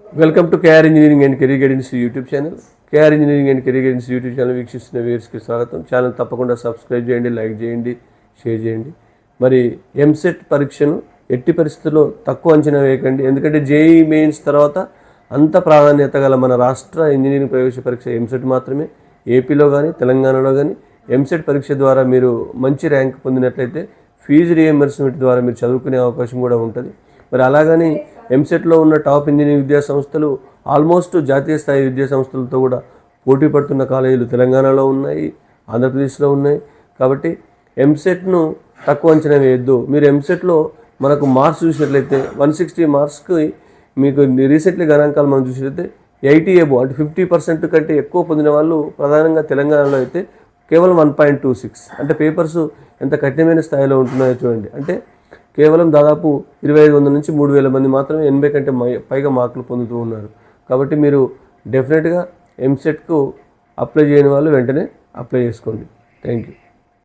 Welcome to KR engineering and career guidance YouTube channel. KR engineering and career guidance YouTube channel వీక్షిస్తున్న వ్యూవర్స్కి స్వాగతం. Channel తప్పకుండా subscribe చేయండి, like చేయండి, share చేయండి. మరి ఎంసెట్ పరీక్షను ఎట్టి పరిస్థితుల్లో తక్కువ అంచనా వేయకండి. ఎందుకంటే జేఈఈ మెయిన్స్ తర్వాత అంత ప్రాధాన్యత గల మన రాష్ట్ర ఇంజనీరింగ్ ప్రవేశ పరీక్ష ఎంసెట్ మాత్రమే. ఏపీలో కానీ తెలంగాణలో కానీ ఎంసెట్ పరీక్ష ద్వారా మీరు మంచి ర్యాంక్ పొందినట్లయితే ఫీజు రియంబర్స్మెంట్ ద్వారా మీరు చదువుకునే అవకాశం కూడా ఉంటుంది. మరి అలాగని ఎంసెట్లో ఉన్న టాప్ ఇంజనీరింగ్ విద్యా సంస్థలు ఆల్మోస్ట్ జాతీయ స్థాయి విద్యా సంస్థలతో కూడా పోటీ పడుతున్న కాలేజీలు తెలంగాణలో ఉన్నాయి, ఆంధ్రప్రదేశ్లో ఉన్నాయి. కాబట్టి ఎంసెట్ను తక్కువ అంచనా వేయద్దు. మీరు ఎంసెట్లో మనకు మార్క్స్ చూసినట్లయితే 160 మార్క్స్కి మీకు రీసెంట్లీ గణాంకాలు మనం చూసినట్లయితే 80 అబోవ్ అంటే 50% కంటే ఎక్కువ పొందిన వాళ్ళు ప్రధానంగా తెలంగాణలో అయితే కేవలం 1.26. అంటే పేపర్స్ ఎంత కఠినమైన స్థాయిలో ఉంటున్నాయో చూడండి. అంటే కేవలం దాదాపు 2500 నుంచి 3000 మంది మాత్రమే 80 కంటే పైగా మార్కులు పొందుతూ ఉన్నారు. కాబట్టి మీరు డెఫినెట్గా ఎంసెట్కు అప్లై చేయని వాళ్ళు వెంటనే అప్లై చేసుకోండి. Thank you.